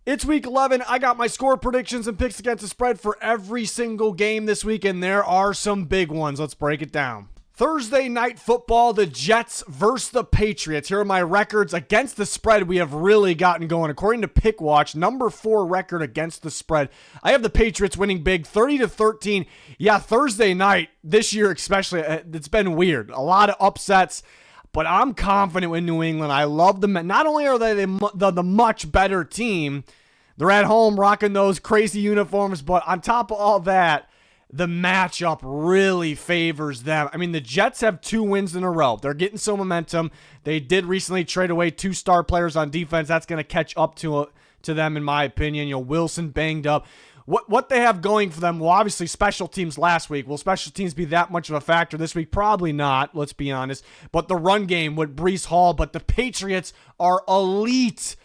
It's week 11. I got my score predictions and picks against the spread for every single game this week, and there are some big ones. Let's break it down. Thursday night football, the Jets versus the Patriots. Here are my records against the spread we have really gotten going. According to PickWatch, number 4 record against the spread. I have the Patriots winning big, 30-13. Yeah, Thursday night, this year especially, it's been weird. A lot of upsets, but I'm confident with New England. I love them. Not only are they the much better team, they're at home rocking those crazy uniforms, but on top of all that, the matchup really favors them. I mean, the Jets have 2 wins in a row. They're getting some momentum. They did recently trade away 2 star players on defense. That's going to catch up to them, in my opinion. Wilson banged up. What they have going for them, well, obviously special teams last week. Will special teams be that much of a factor this week? Probably not, let's be honest. But the run game with Breece Hall, but the Patriots are elite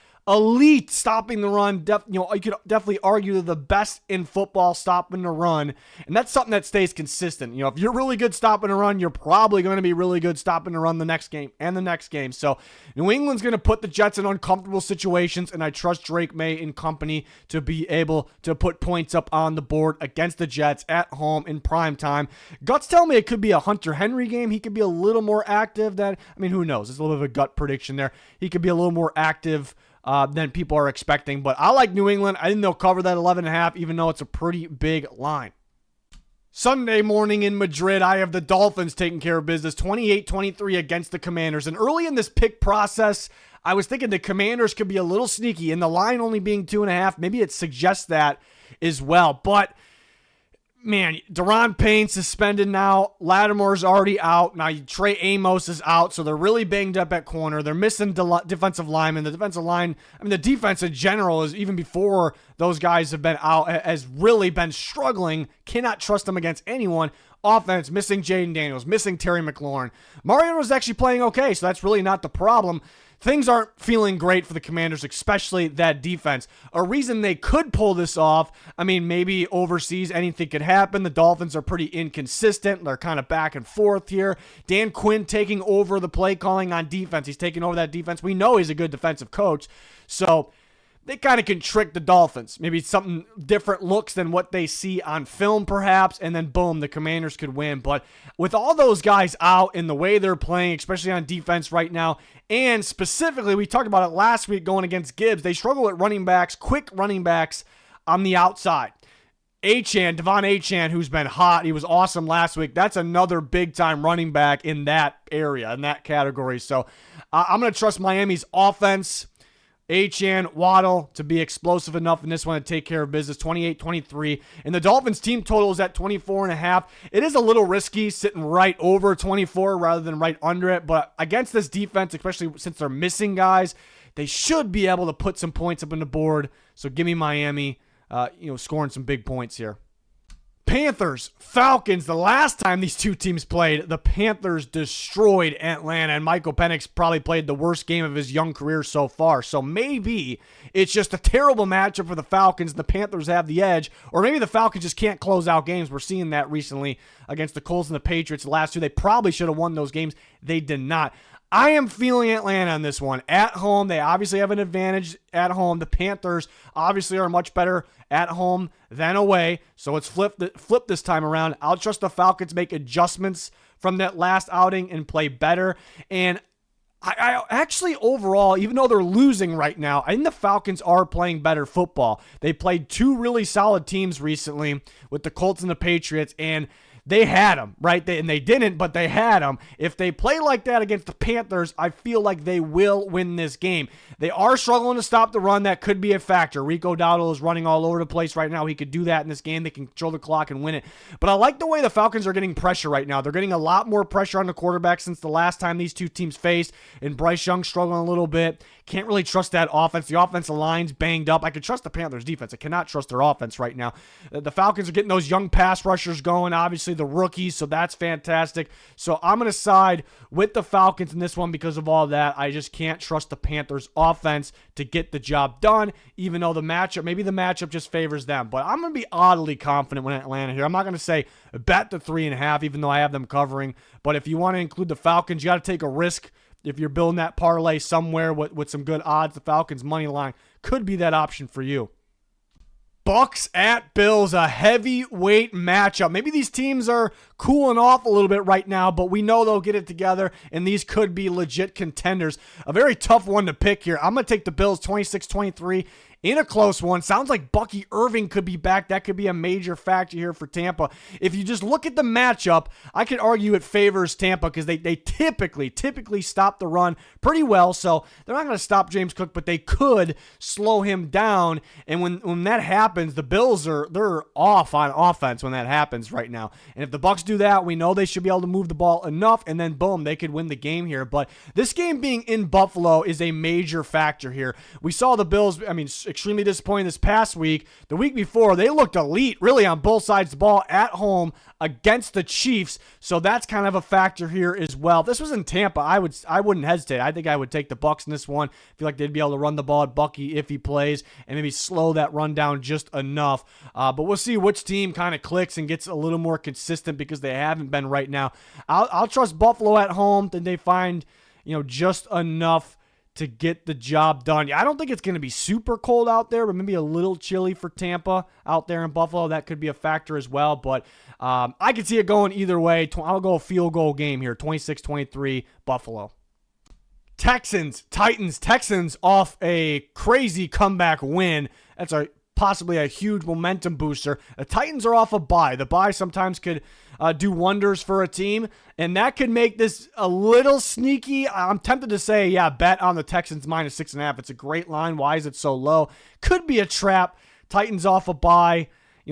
stopping the run. You could definitely argue they're the best in football stopping the run, and that's something that stays consistent. If you're really good stopping the run, you're probably going to be really good stopping the run the next game and the next game. So New England's going to put the Jets in uncomfortable situations, and I trust Drake May and company to be able to put points up on the board against the Jets at home in prime time. Guts tell me it could be a Hunter Henry game. He could be a little more active who knows? It's a little bit of a gut prediction there. He could be a little more active than people are expecting. But I like New England. I think they'll cover that 11.5, even though it's a pretty big line. Sunday morning in Madrid, I have the Dolphins taking care of business, 28-23 against the Commanders. And early in this pick process, I was thinking the Commanders could be a little sneaky, and the line only being 2.5, maybe it suggests that as well. But man, Daron Payne suspended now. Lattimore's already out. Now Trey Amos is out, so they're really banged up at corner. They're missing defensive linemen. The defensive line, the defense in general is, even before those guys have been out, has really been struggling. Cannot trust them against anyone. Offense, missing Jaden Daniels, missing Terry McLaurin. Mariano's actually playing okay, so that's really not the problem. Things aren't feeling great for the Commanders, especially that defense. A reason they could pull this off, maybe overseas, anything could happen. The Dolphins are pretty inconsistent. They're kind of back and forth here. Dan Quinn taking over the play calling on defense. He's taking over that defense. We know he's a good defensive coach. So they kind of can trick the Dolphins. Maybe something different looks than what they see on film, perhaps, and then boom, the Commanders could win. But with all those guys out and the way they're playing, especially on defense right now, and specifically, we talked about it last week going against Gibbs, they struggle at running backs, quick running backs on the outside. Devon Achane, who's been hot. He was awesome last week. That's another big-time running back in that area, in that category. So I'm going to trust Miami's offense, Achane, Waddle, to be explosive enough in this one to take care of business, 28-23. And the Dolphins team total is at 24.5. It is a little risky sitting right over 24 rather than right under it. But against this defense, especially since they're missing guys, they should be able to put some points up on the board. So give me Miami, scoring some big points here. Panthers, Falcons, the last time these two teams played, the Panthers destroyed Atlanta, and Michael Penix probably played the worst game of his young career so far. So maybe it's just a terrible matchup for the Falcons. The Panthers have the edge, or maybe the Falcons just can't close out games. We're seeing that recently against the Colts and the Patriots. The last two, they probably should have won those games. They did not. I am feeling Atlanta on this one. At home, they obviously have an advantage at home. The Panthers obviously are much better at home than away. So it's flip this time around. I'll trust the Falcons make adjustments from that last outing and play better. And I actually overall, even though they're losing right now, I think the Falcons are playing better football. They played 2 really solid teams recently with the Colts and the Patriots, and they had them, right? They didn't, but they had them. If they play like that against the Panthers, I feel like they will win this game. They are struggling to stop the run. That could be a factor. Rico Dowdle is running all over the place right now. He could do that in this game. They can control the clock and win it. But I like the way the Falcons are getting pressure right now. They're getting a lot more pressure on the quarterback since the last time these two teams faced, and Bryce Young struggling a little bit. Can't really trust that offense. The offensive line's banged up. I could trust the Panthers' defense. I cannot trust their offense right now. The Falcons are getting those young pass rushers going, obviously the rookies, so that's fantastic. So I'm going to side with the Falcons in this one because of all that. I just can't trust the Panthers' offense to get the job done, even though maybe the matchup just favors them. But I'm going to be oddly confident when Atlanta here. I'm not going to say bet the 3.5, even though I have them covering. But if you want to include the Falcons, you got to take a risk. If you're building that parlay somewhere with some good odds, the Falcons money line could be that option for you. Bucks at Bills, a heavyweight matchup. Maybe these teams are cooling off a little bit right now, but we know they'll get it together, and these could be legit contenders. A very tough one to pick here. I'm going to take the Bills 26-23 in a close one. Sounds like Bucky Irving could be back. That could be a major factor here for Tampa. If you just look at the matchup, I could argue it favors Tampa because they typically stop the run pretty well. So they're not going to stop James Cook, but they could slow him down. And when that happens, the Bills they're off on offense when that happens right now. And if the Bucks do that, we know they should be able to move the ball enough, and then boom, they could win the game here. But this game being in Buffalo is a major factor here. We saw the Bills, extremely disappointing this past week. The week before, they looked elite, really, on both sides of the ball at home against the Chiefs. So that's kind of a factor here as well. If this was in Tampa, I wouldn't hesitate. I think I would take the Bucks in this one. I feel like they'd be able to run the ball at Bucky if he plays and maybe slow that run down just enough. But we'll see which team kind of clicks and gets a little more consistent because they haven't been right now. I'll trust Buffalo at home. Then they find, just enough to get the job done. I don't think it's going to be super cold out there, but maybe a little chilly for Tampa out there in Buffalo. That could be a factor as well, but I could see it going either way. I'll go a field goal game here, 26-23 Buffalo. Texans, Titans. Texans off a crazy comeback win. That's possibly a huge momentum booster. The Titans are off a bye. The bye sometimes could do wonders for a team, and that could make this a little sneaky. I'm tempted to say, bet on the Texans -6.5. It's a great line. Why is it so low? Could be a trap. Titans off a bye.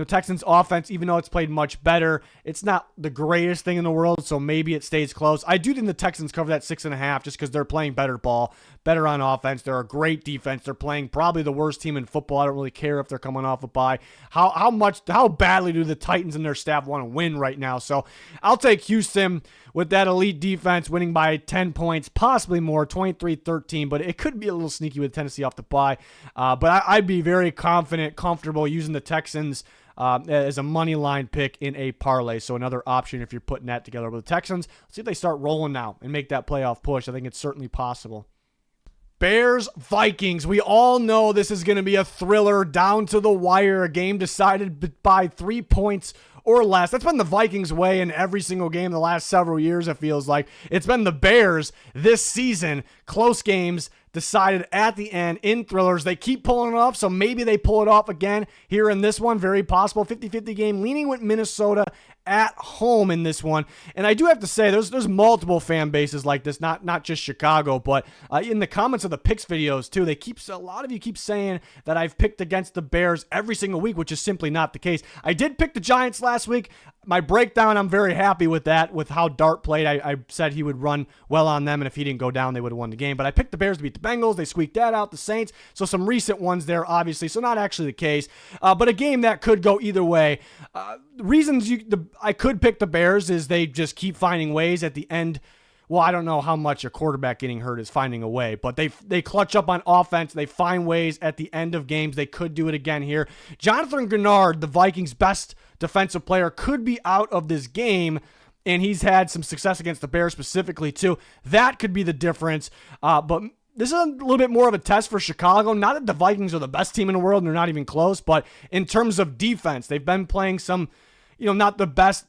Texans offense, even though it's played much better, it's not the greatest thing in the world, so maybe it stays close. I do think the Texans cover that 6.5 just because they're playing better ball, better on offense. They're a great defense. They're playing probably the worst team in football. I don't really care if they're coming off a bye. How badly do the Titans and their staff want to win right now? So I'll take Houston with that elite defense winning by 10 points, possibly more, 23-13, but it could be a little sneaky with Tennessee off the bye. But I'd be very comfortable using the Texans as a money line pick in a parlay. So another option if you're putting that together. But the Texans, let's see if they start rolling now and make that playoff push. I think it's certainly possible. Bears, Vikings. We all know this is going to be a thriller down to the wire, a game decided by 3 points or less. That's been the Vikings' way in every single game the last several years, it feels like. It's been the Bears this season. Close games decided at the end in thrillers. They keep pulling it off, so maybe they pull it off again here in this one. Very possible. 50-50 game, leaning with Minnesota at home in this one. And I do have to say, there's multiple fan bases like this, not just Chicago, but in the comments of the picks videos too, a lot of you keep saying that I've picked against the Bears every single week, which is simply not the case. I did pick the Giants last week. My breakdown, I'm very happy with that, with how Dart played. I said he would run well on them, and if he didn't go down, they would have won the game. But I picked the Bears to beat the Bengals. They squeaked that out. The Saints. So some recent ones there, obviously. So not actually the case. But a game that could go either way. Reasons I could pick the Bears is they just keep finding ways at the end. Well, I don't know how much a quarterback getting hurt is finding a way, but they clutch up on offense. They find ways at the end of games. They could do it again here. Jonathan Grenard, the Vikings' best defensive player, could be out of this game, and he's had some success against the Bears specifically too. That could be the difference. But this is a little bit more of a test for Chicago. Not that the Vikings are the best team in the world, and they're not even close, but in terms of defense, they've been playing some, not the best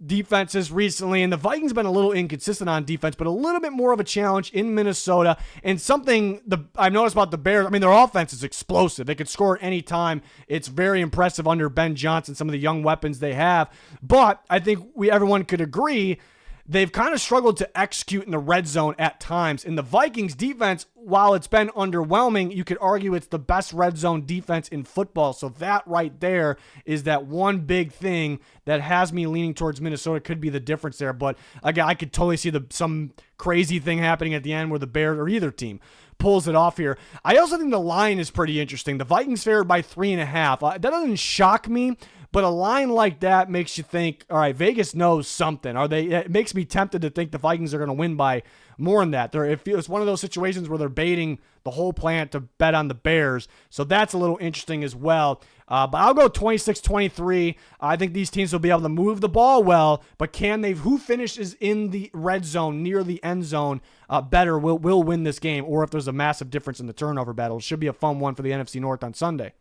defenses recently, and the Vikings have been a little inconsistent on defense, but a little bit more of a challenge in Minnesota. And something I've noticed about the Bears, their offense is explosive. They could score at any time. It's very impressive under Ben Johnson, some of the young weapons they have. But I think everyone could agree they've kind of struggled to execute in the red zone at times. In the Vikings defense, while it's been underwhelming, you could argue it's the best red zone defense in football. So that right there is that one big thing that has me leaning towards Minnesota. Could be the difference there. But again, I could totally see some crazy thing happening at the end where the Bears or either team pulls it off here. I also think the line is pretty interesting. The Vikings favored by 3.5. That doesn't shock me. But a line like that makes you think, all right, Vegas knows something. It makes me tempted to think the Vikings are going to win by more than that. It's one of those situations where they're baiting the whole plan to bet on the Bears. So that's a little interesting as well. But I'll go 26-23. I think these teams will be able to move the ball well, but who finishes in the red zone near the end zone better will win this game, or if there's a massive difference in the turnover battle. It should be a fun one for the NFC North on Sunday.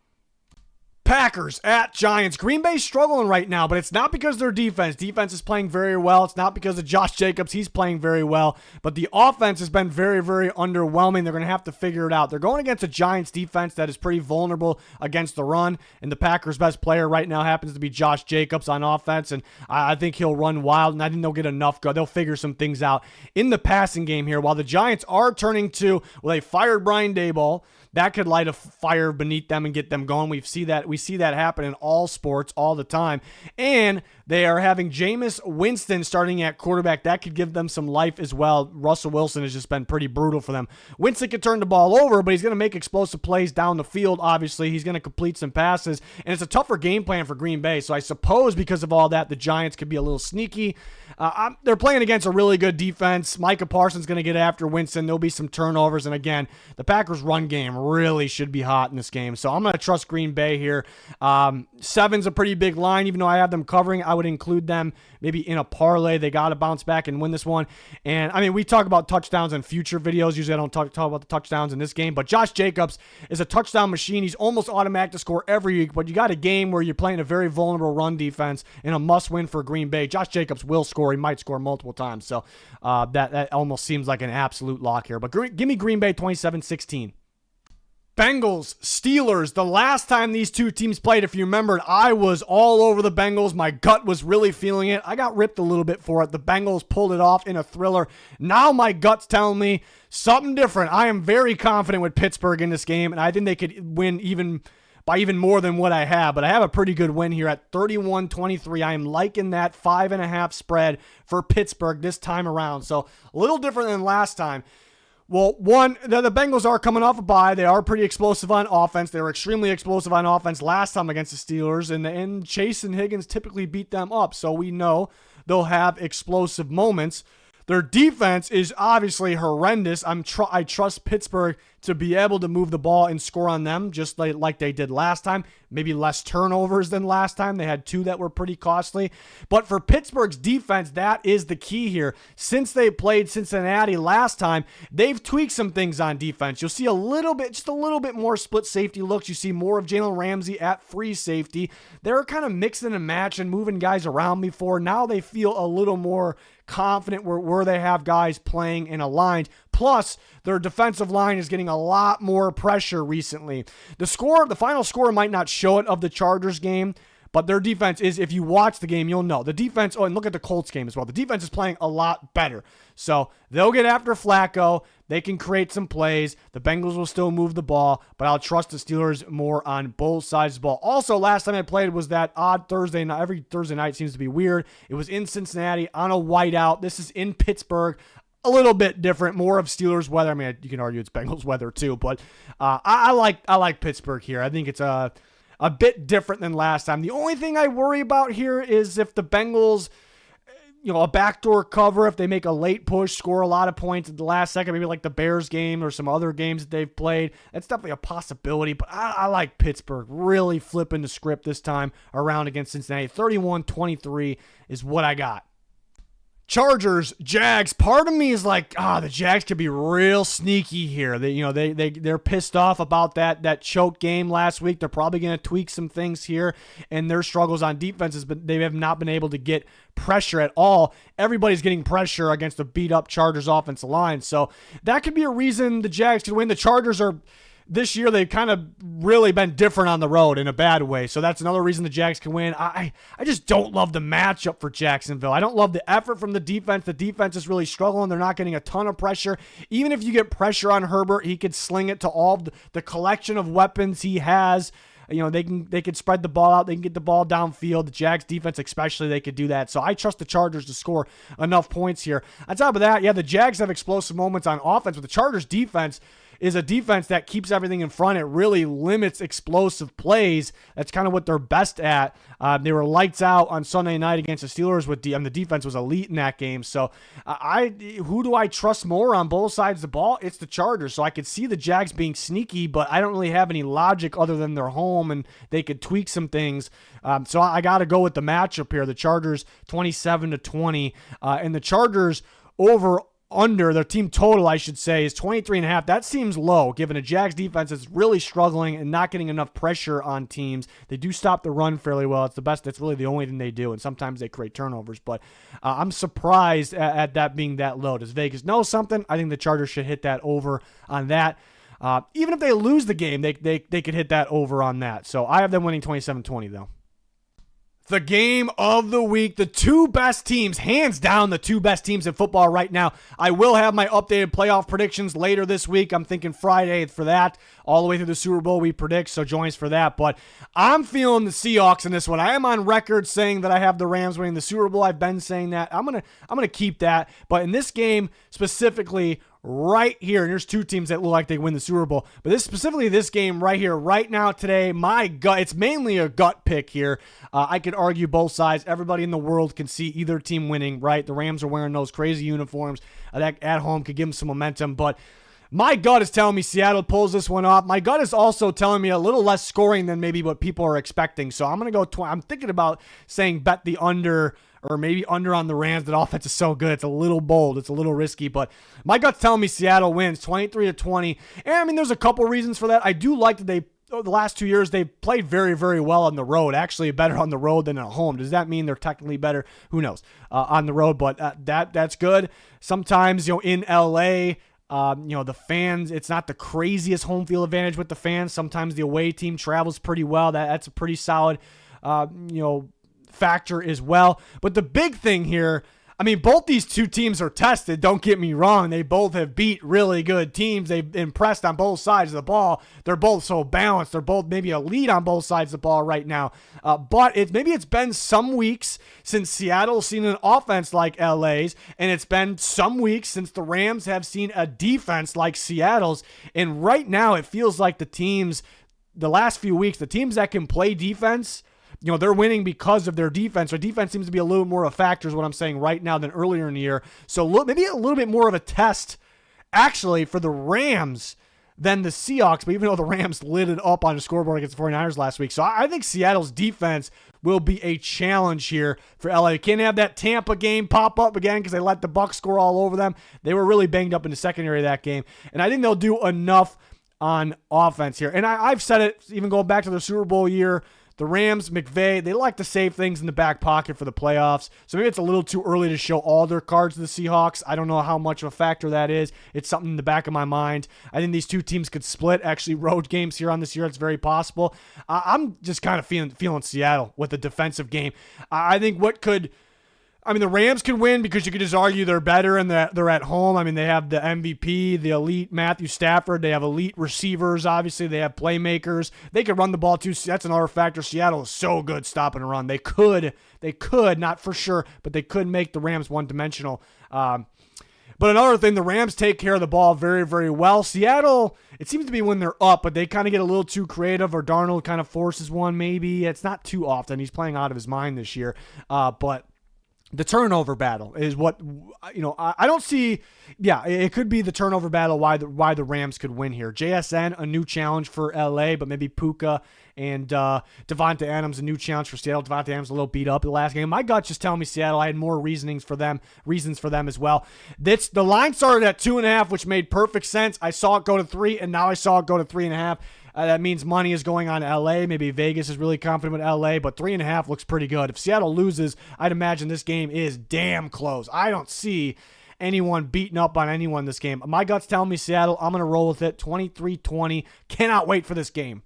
Packers at Giants. Green Bay's struggling right now, but it's not because their defense. Defense is playing very well. It's not because of Josh Jacobs. He's playing very well. But the offense has been very, very underwhelming. They're going to have to figure it out. They're going against a Giants defense that is pretty vulnerable against the run, and the Packers' best player right now happens to be Josh Jacobs on offense, and I think he'll run wild, and I think they'll get enough go. They'll figure some things out in the passing game here, while the Giants are turning to, well, they fired Brian Daboll. That could light a fire beneath them and get them going. We see that happen in all sports all the time. And they are having Jameis Winston starting at quarterback. That could give them some life as well. Russell Wilson has just been pretty brutal for them. Winston could turn the ball over, but he's going to make explosive plays down the field, obviously. He's going to complete some passes. And it's a tougher game plan for Green Bay. So I suppose because of all that, the Giants could be a little sneaky. They're playing against a really good defense. Micah Parsons going to get after Winston. There'll be some turnovers. And again, the Packers' run game really should be hot in this game. So I'm going to trust Green Bay here. 7's a pretty big line. Even though I have them covering, I would include them maybe in a parlay. They got to bounce back and win this one. And I mean, we talk about touchdowns in future videos. Usually I don't talk about the touchdowns in this game, but Josh Jacobs is a touchdown machine. He's almost automatic to score every week, but you got a game where you're playing a very vulnerable run defense and a must win for Green Bay. Josh Jacobs will score. He might score multiple times. So that almost seems like an absolute lock here, but give me Green Bay 27-16. Bengals, Steelers. The last time these two teams played, if you remembered, I was all over the Bengals. My gut was really feeling it. I got ripped a little bit for it. The Bengals pulled it off in a thriller. Now my gut's telling me something different. I am very confident with Pittsburgh in this game, and I think they could win even more than what I have. But I have a pretty good win here at 31-23. I am liking that 5.5 spread for Pittsburgh this time around. So a little different than last time. Well, the Bengals are coming off a bye. They are pretty explosive on offense. They were extremely explosive on offense last time against the Steelers, and Chase and Higgins typically beat them up, so we know they'll have explosive moments. Their defense is obviously horrendous. I trust Pittsburgh to be able to move the ball and score on them just like they did last time. Maybe less turnovers than last time. They had 2 that were pretty costly. But for Pittsburgh's defense, that is the key here. Since they played Cincinnati last time, they've tweaked some things on defense. You'll see just a little bit more split safety looks. You see more of Jalen Ramsey at free safety. They're kind of mixing and matching, moving guys around before. Now they feel a little more confident where they have guys playing and aligned. Plus, their defensive line is getting a lot more pressure recently. The final score might not show it of the Chargers game, but their defense is, if you watch the game, you'll know. The defense, and look at the Colts game as well. The defense is playing a lot better. So they'll get after Flacco. They can create some plays. The Bengals will still move the ball, but I'll trust the Steelers more on both sides of the ball. Also, last time I played was that odd Thursday night. Every Thursday night seems to be weird. It was in Cincinnati on a whiteout. This is in Pittsburgh. A little bit different, more of Steelers weather. I mean, you can argue it's Bengals weather too, but I like Pittsburgh here. I think it's a bit different than last time. The only thing I worry about here is if the Bengals, a backdoor cover, if they make a late push, score a lot of points at the last second, maybe like the Bears game or some other games that they've played. That's definitely a possibility, but I like Pittsburgh really flipping the script this time around against Cincinnati. 31-23 is what I got. Chargers, Jags. Part of me is like, the Jags could be real sneaky here. They're pissed off about that choke game last week. They're probably going to tweak some things here, and their struggles on defenses, but they have not been able to get pressure at all. Everybody's getting pressure against a beat-up Chargers offensive line, so that could be a reason the Jags could win. The Chargers are... This year, they've kind of really been different on the road in a bad way. So that's another reason the Jags can win. I just don't love the matchup for Jacksonville. I don't love the effort from the defense. The defense is really struggling. They're not getting a ton of pressure. Even if you get pressure on Herbert, he could sling it to all the collection of weapons he has. They could spread the ball out. They can get the ball downfield. The Jags defense especially, they could do that. So I trust the Chargers to score enough points here. On top of that, the Jags have explosive moments on offense, but the Chargers defense is a defense that keeps everything in front. It really limits explosive plays. That's kind of what they're best at. They were lights out on Sunday night against the Steelers and the defense was elite in that game. So who do I trust more on both sides of the ball? It's the Chargers. So I could see the Jags being sneaky, but I don't really have any logic other than they're home and they could tweak some things. So I got to go with the matchup here. The Chargers 27-20, and the Chargers under their team total, I should say, is 23.5. That seems low given a Jags defense that's really struggling and not getting enough pressure on teams. They do stop the run fairly well. It's the best. That's really the only thing they do, and sometimes they create turnovers. But I'm surprised at that being that low. Does Vegas know something? I think the Chargers should hit that over on that. Even if they lose the game, they could hit that over on that. So I have them winning 27-20, though. The game of the week, the two best teams, hands down the two best teams in football right now. I will have my updated playoff predictions later this week. I'm thinking Friday for that. All the way through the Super Bowl we predict, so join us for that. But I'm feeling the Seahawks in this one. I am on record saying that I have the Rams winning the Super Bowl. I've been saying that. I'm gonna keep that. But in this game specifically, right here, and there's two teams that look like they win the Super Bowl, but this game right here, right now, today, my gut, it's mainly a gut pick here. I could argue both sides. Everybody in the world can see either team winning, right? The Rams are wearing those crazy uniforms that at home could give them some momentum, but my gut is telling me Seattle pulls this one off. My gut is also telling me a little less scoring than maybe what people are expecting, so I'm going to go, I'm thinking about saying bet the under, or maybe under on the Rams. That offense is so good. It's a little bold. It's a little risky, but my gut's telling me Seattle wins 23-20. And I mean, there's a couple reasons for that. I do like that the last 2 years, they've played very, very well on the road. Actually, better on the road than at home. Does that mean they're technically better? Who knows? On the road, but that's good. Sometimes, in LA, the fans, it's not the craziest home field advantage with the fans. Sometimes the away team travels pretty well. That's a pretty solid, factor as well. But the big thing here, I mean, both these two teams are tested. Don't get me wrong. They both have beat really good teams. They've impressed on both sides of the ball. They're both so balanced. They're both maybe a lead on both sides of the ball right now. But maybe it's been some weeks since Seattle's seen an offense like LA's, and it's been some weeks since the Rams have seen a defense like Seattle's. And right now, it feels like the last few weeks, the teams that can play defense, they're winning because of their defense. Their defense seems to be a little more of a factor is what I'm saying right now than earlier in the year. So maybe a little bit more of a test, actually, for the Rams than the Seahawks. But even though the Rams lit it up on the scoreboard against the 49ers last week. So I think Seattle's defense will be a challenge here for LA. You can't have that Tampa game pop up again because they let the Bucs score all over them. They were really banged up in the secondary of that game. And I think they'll do enough on offense here. And I've said it, even going back to the Super Bowl year, the Rams, McVay, they like to save things in the back pocket for the playoffs. So maybe it's a little too early to show all their cards to the Seahawks. I don't know how much of a factor that is. It's something in the back of my mind. I think these two teams could split actually road games here on this year. It's very possible. I'm just kind of feeling Seattle with the defensive game. I think the Rams can win because you could just argue they're better and they're at home. I mean, they have the MVP, the elite Matthew Stafford. They have elite receivers, obviously. They have playmakers. They could run the ball, too. That's another factor. Seattle is so good stopping a run. They could, not for sure, but they could make the Rams one-dimensional. But another thing, the Rams take care of the ball very, very well. Seattle, it seems to be when they're up, but they kind of get a little too creative, or Darnold kind of forces one maybe. It's not too often. He's playing out of his mind this year. But the turnover battle is what, I don't see. Yeah, it could be the turnover battle why the Rams could win here. JSN, a new challenge for LA, but maybe Puka and Devontae Adams, a new challenge for Seattle. Devontae Adams a little beat up the last game. My gut's just telling me Seattle. I had more reasons for them as well. The line started at 2.5, which made perfect sense. I saw it go to 3, and now I saw it go to 3.5. That means money is going on LA. Maybe Vegas is really confident with LA, but 3.5 looks pretty good. If Seattle loses, I'd imagine this game is damn close. I don't see anyone beating up on anyone this game. My gut's telling me Seattle. I'm going to roll with it. 23-20. Cannot wait for this game.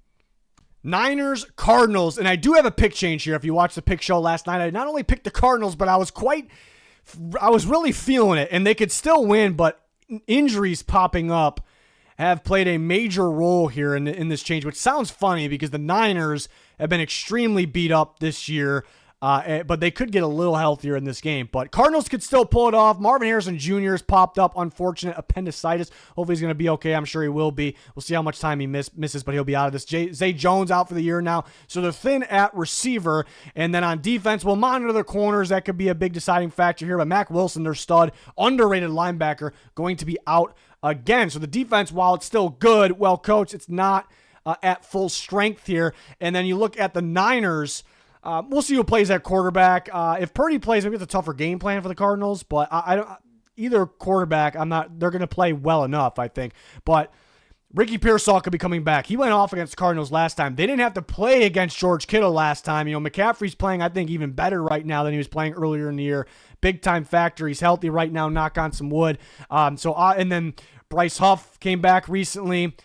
Niners, Cardinals, and I do have a pick change here. If you watched the pick show last night, I not only picked the Cardinals, but I was really feeling it, and they could still win, but injuries popping up have played a major role here in this change, which sounds funny because the Niners have been extremely beat up this year. But they could get a little healthier in this game. But Cardinals could still pull it off. Marvin Harrison Jr. has popped up unfortunate appendicitis. Hopefully he's going to be okay. I'm sure he will be. We'll see how much time he misses, but he'll be out of this. Zay Jones out for the year now. So they're thin at receiver. And then on defense, we'll monitor their corners. That could be a big deciding factor here. But Mac Wilson, their stud, underrated linebacker, going to be out again. So the defense, while it's still good, well coached, it's not at full strength here. And then you look at the Niners. We'll see who plays at quarterback. If Purdy plays, maybe it's a tougher game plan for the Cardinals, but I don't. Either quarterback, they're going to play well enough, I think. But Ricky Pearsall could be coming back. He went off against the Cardinals last time. They didn't have to play against George Kittle last time. McCaffrey's playing, I think, even better right now than he was playing earlier in the year. Big time factor. He's healthy right now. Knock on some wood. And then Bryce Huff came back recently.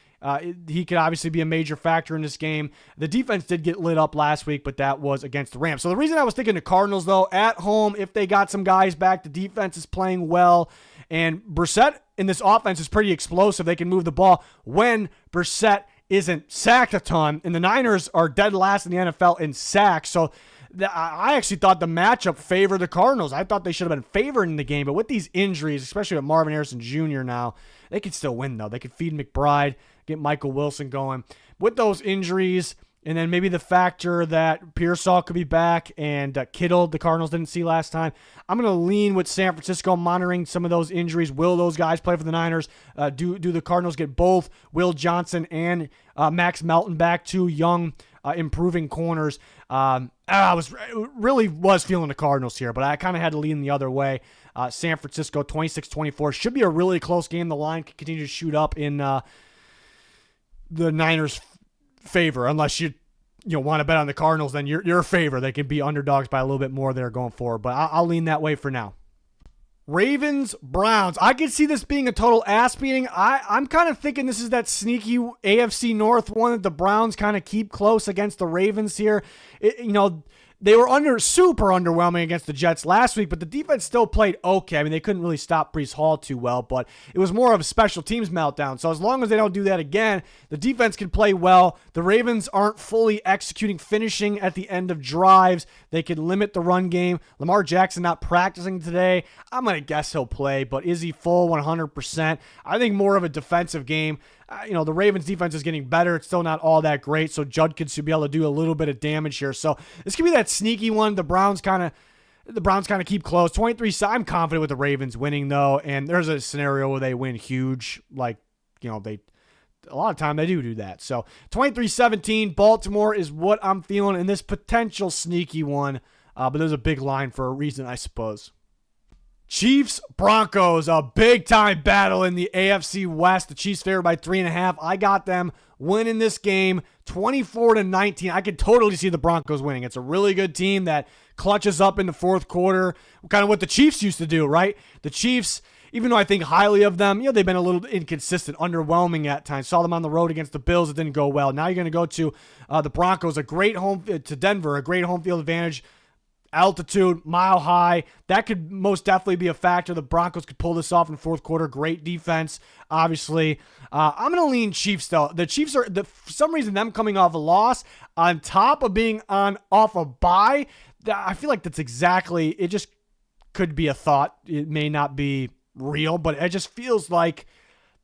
He could obviously be a major factor in this game. The defense did get lit up last week, but that was against the Rams. So the reason I was thinking the Cardinals, though, at home, if they got some guys back, the defense is playing well. And Brissett in this offense is pretty explosive. They can move the ball when Brissett isn't sacked a ton. And the Niners are dead last in the NFL in sacks. So I actually thought the matchup favored the Cardinals. I thought they should have been favored in the game. But with these injuries, especially with Marvin Harrison Jr. now, they could still win, though. They could feed McBride, get Michael Wilson going. With those injuries, and then maybe the factor that Pearsall could be back and Kittle, the Cardinals didn't see last time, I'm going to lean with San Francisco monitoring some of those injuries. Will those guys play for the Niners? Do the Cardinals get both Will Johnson and Max Melton back, two young, improving corners? I really was feeling the Cardinals here, but I kind of had to lean the other way. San Francisco 26-24 should be a really close game. The line can continue to shoot up in the Niners' favor, unless you want to bet on the Cardinals. Then your favor. They can be underdogs by a little bit more there going forward, but I'll lean that way for now. Ravens, Browns. I could see this being a total ass beating. I'm kind of thinking this is that sneaky AFC North one that the Browns kind of keep close against the Ravens here. They were super underwhelming against the Jets last week, but the defense still played okay. They couldn't really stop Breece Hall too well, but it was more of a special teams meltdown. So as long as they don't do that again, the defense can play well. The Ravens aren't fully executing, finishing at the end of drives. They can limit the run game. Lamar Jackson not practicing today. I'm going to guess he'll play, but is he full 100%? I think more of a defensive game. The Ravens defense is getting better. It's still not all that great, so Judkins should be able to do a little bit of damage here. So this could be that sneaky one. The Browns kind of keep close. 23. I'm confident with the Ravens winning though, and there's a scenario where they win huge. A lot of time they do that. So 23-17, Baltimore is what I'm feeling in this potential sneaky one. But there's a big line for a reason, I suppose. Chiefs, Broncos, a big-time battle in the AFC West. The Chiefs favored by 3.5. I got them winning this game 24-19. I could totally see the Broncos winning. It's a really good team that clutches up in the fourth quarter, kind of what the Chiefs used to do, right? The Chiefs, even though I think highly of them, they've been a little inconsistent, underwhelming at times. Saw them on the road against the Bills. It didn't go well. Now you're going to go to the Broncos, to Denver, a great home field advantage. Altitude, mile high. That could most definitely be a factor. The Broncos could pull this off in the fourth quarter. Great defense, obviously. I'm going to lean Chiefs, though. The Chiefs are, for some reason, them coming off a loss on top of being off a bye. I feel like that's exactly, it just could be a thought. It may not be real, but it just feels like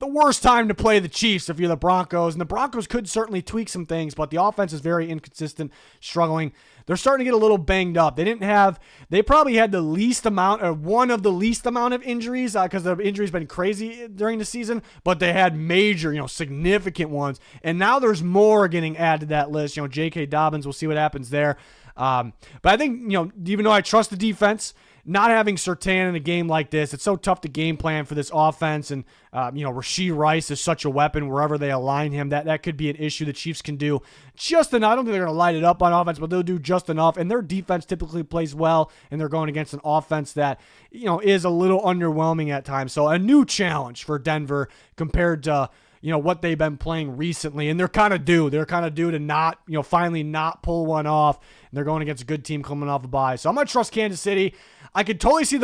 the worst time to play the Chiefs if you're the Broncos. And the Broncos could certainly tweak some things, but the offense is very inconsistent, struggling. They're starting to get a little banged up. They probably had the least amount, or one of the least amount of injuries, because the injuries been crazy during the season, but they had major, significant ones. And now there's more getting added to that list. J.K. Dobbins, we'll see what happens there. But I think, even though I trust the defense, not having Surtain in a game like this, it's so tough to game plan for this offense. And, Rashee Rice is such a weapon wherever they align him. That could be an issue the Chiefs can do just enough. I don't think they're going to light it up on offense, but they'll do just enough. And their defense typically plays well, and they're going against an offense that, is a little underwhelming at times. So a new challenge for Denver compared to, what they've been playing recently. And they're kind of due. They're kind of due to not, finally not pull one off. And they're going against a good team coming off a bye. So I'm going to trust Kansas City. I could totally see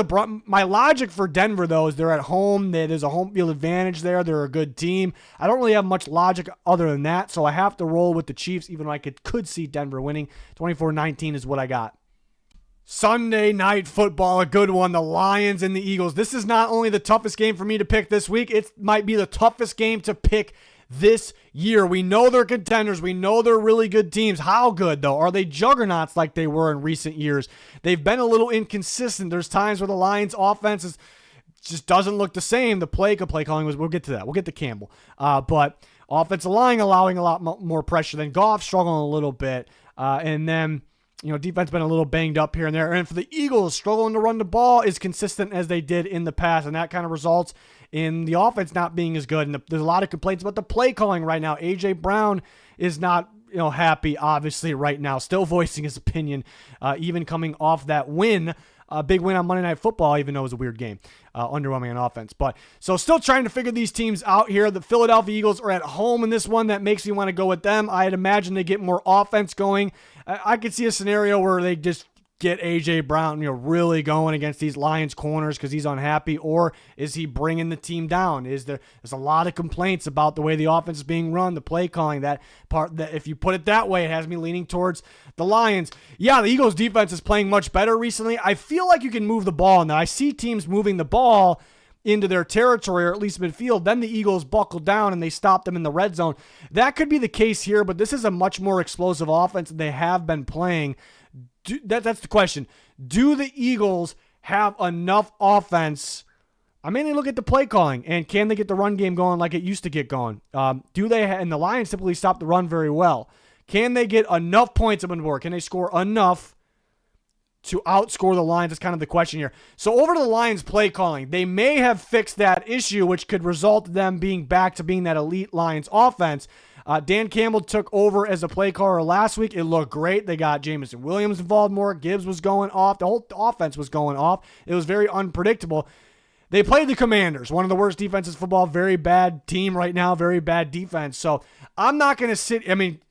my logic for Denver, though, is they're at home. There's a home field advantage there. They're a good team. I don't really have much logic other than that, so I have to roll with the Chiefs, even though I could see Denver winning. 24-19 is what I got. Sunday Night Football, a good one. The Lions and the Eagles. This is not only the toughest game for me to pick this week, it might be the toughest game to pick this year. We know they're contenders. We know they're really good teams. How good, though? Are they juggernauts like they were in recent years? They've been a little inconsistent. There's times where the Lions' offense just doesn't look the same. The play calling was, we'll get to that. We'll get to Campbell. But offensive line allowing a lot more pressure than Goff, struggling a little bit. And then, defense been a little banged up here and there. And for the Eagles, struggling to run the ball is consistent as they did in the past. And that kind of results in the offense not being as good. And there's a lot of complaints about the play calling right now. A.J. Brown is not happy, obviously, right now. Still voicing his opinion, even coming off that win. A big win on Monday Night Football, even though it was a weird game. Underwhelming on offense. But so still trying to figure these teams out here. The Philadelphia Eagles are at home in this one. That makes me want to go with them. I'd imagine they get more offense going. I could see a scenario where they just get A.J. Brown, really going against these Lions corners because he's unhappy, or is he bringing the team down? There's a lot of complaints about the way the offense is being run, the play calling, that part. That if you put it that way, it has me leaning towards the Lions. Yeah, the Eagles defense is playing much better recently. I feel like you can move the ball now. I see teams moving the ball into their territory, or at least midfield. Then the Eagles buckle down and they stop them in the red zone. That could be the case here, but this is a much more explosive offense than they have been playing. That's the question. Do the Eagles have enough offense? I mainly look at the play calling, and can they get the run game going like it used to get going? Do they? And the Lions typically stop the run very well. Can they get enough points up on the board? Can they score enough to outscore the Lions? That's kind of the question here. So over to the Lions play calling. They may have fixed that issue, which could result in them being back to being that elite Lions offense. Dan Campbell took over as a play caller last week. It looked great. They got Jameson Williams involved more. Gibbs was going off. The whole offense was going off. It was very unpredictable. They played the Commanders, one of the worst defenses in football. Very bad team right now. Very bad defense. So I'm not going to sit.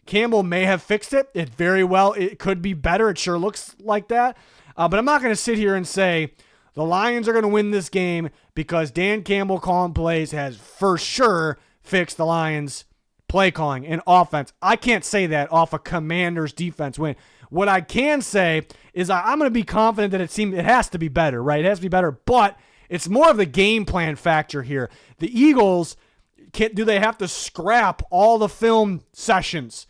Campbell may have fixed it. It could be better. It sure looks like that. But I'm not going to sit here and say the Lions are going to win this game because Dan Campbell calling plays has for sure fixed the Lions play calling and offense. I can't say that off a Commanders defense win. What I can say is I'm going to be confident that it has to be better, right? It has to be better, but it's more of the game plan factor here. The Eagles, do they have to scrap all the film sessions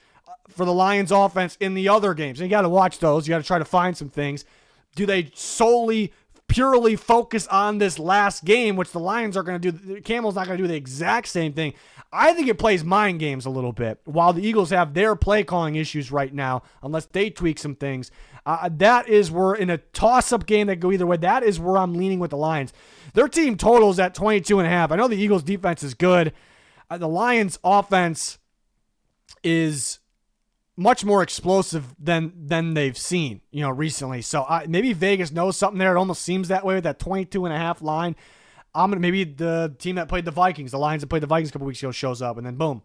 for the Lions offense in the other games? And you got to watch those. You got to try to find some things. Do they purely focus on this last game, which the Lions are going to do? Campbell's not going to do the exact same thing. I think it plays mind games a little bit, while the Eagles have their play calling issues right now, unless they tweak some things. That is where, in a toss-up game that go either way, that is where I'm leaning with the Lions. Their team totals at 22.5. I know the Eagles' defense is good. The Lions' offense is much more explosive than they've seen, recently. So maybe Vegas knows something there. It almost seems that way with that 22.5 line. Maybe the team that played the Vikings, the Lions that played the Vikings a couple weeks ago, shows up, and then boom,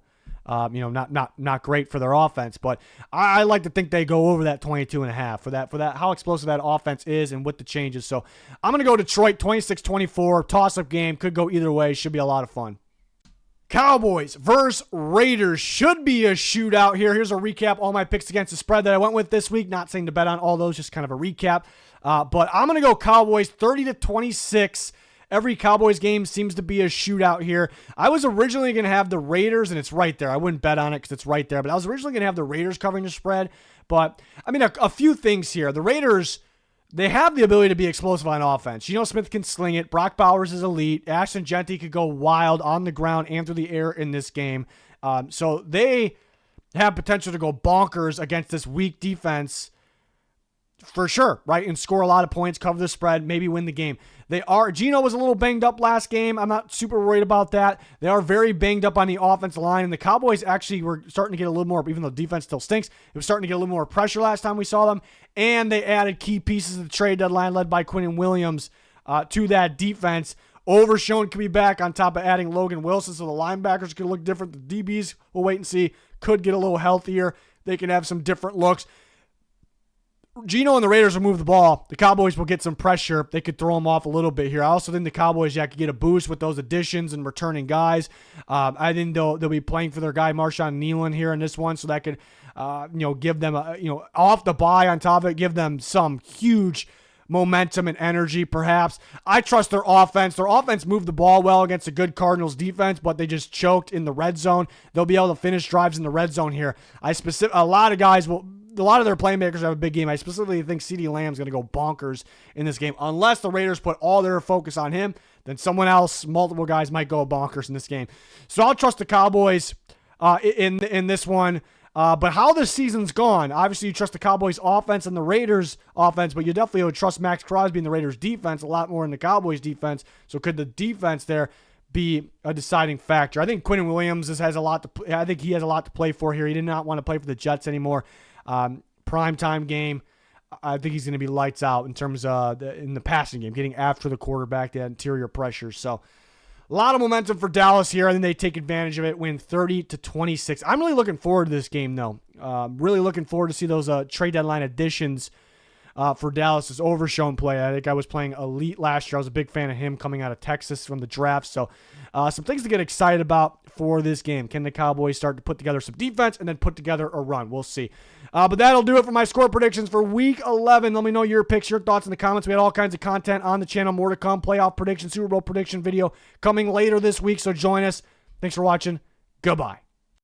not great for their offense. But I like to think they go over that 22.5 for that how explosive that offense is and with the changes. So I'm gonna go Detroit 26-24, toss-up game, could go either way, should be a lot of fun. Cowboys versus Raiders should be a shootout here. Here's a recap, all my picks against the spread that I went with this week. Not saying to bet on all those, just kind of a recap. But I'm going to go Cowboys 30-26. Every Cowboys game seems to be a shootout here. I was originally going to have the Raiders, and it's right there. I wouldn't bet on it because it's right there. But I was originally going to have the Raiders covering the spread. But, a few things here. The Raiders, they have the ability to be explosive on offense. Geno Smith can sling it. Brock Bowers is elite. Ashton Jeanty could go wild on the ground and through the air in this game. So they have potential to go bonkers against this weak defense for sure, right? And score a lot of points, cover the spread, maybe win the game. Geno was a little banged up last game. I'm not super worried about that. They are very banged up on the offensive line, and the Cowboys actually were starting to get a little more, even though defense still stinks, it was starting to get a little more pressure last time we saw them, and they added key pieces of the trade deadline led by Quinnen Williams to that defense. Overshown could be back on top of adding Logan Wilson, so the linebackers could look different. The DBs, we'll wait and see, could get a little healthier. They can have some different looks. Geno and the Raiders will move the ball. The Cowboys will get some pressure. They could throw them off a little bit here. I also think the Cowboys could get a boost with those additions and returning guys. I think they'll be playing for their guy Marshawn Nealon here in this one, so that could give them off the bye on top of it, give them some huge momentum and energy, perhaps. I trust their offense. Their offense moved the ball well against a good Cardinals defense, but they just choked in the red zone. They'll be able to finish drives in the red zone here. A lot of their playmakers have a big game. I specifically think CeeDee Lamb's going to go bonkers in this game. Unless the Raiders put all their focus on him, then someone else, multiple guys might go bonkers in this game. So I'll trust the Cowboys in this one. But how this season's gone, obviously you trust the Cowboys offense and the Raiders offense, but you definitely would trust Max Crosby and the Raiders defense a lot more than the Cowboys defense. So could the defense there be a deciding factor? I think Quinnen Williams has a lot to play for here. He did not want to play for the Jets anymore. Primetime game. I think he's going to be lights out in terms of in the passing game, getting after the quarterback, the interior pressure. So a lot of momentum for Dallas here. I think they take advantage of it, win 30-26. I'm really looking forward to this game, though. Really looking forward to see those trade deadline additions for Dallas's Overshown play. I think I was playing elite last year. I was a big fan of him coming out of Texas from the draft. So some things to get excited about for this game. Can the Cowboys start to put together some defense and then put together a run? We'll see. But that'll do it for my score predictions for Week 11. Let me know your picks, your thoughts in the comments. We had all kinds of content on the channel. More to come. Playoff prediction, Super Bowl prediction video coming later this week. So join us. Thanks for watching. Goodbye.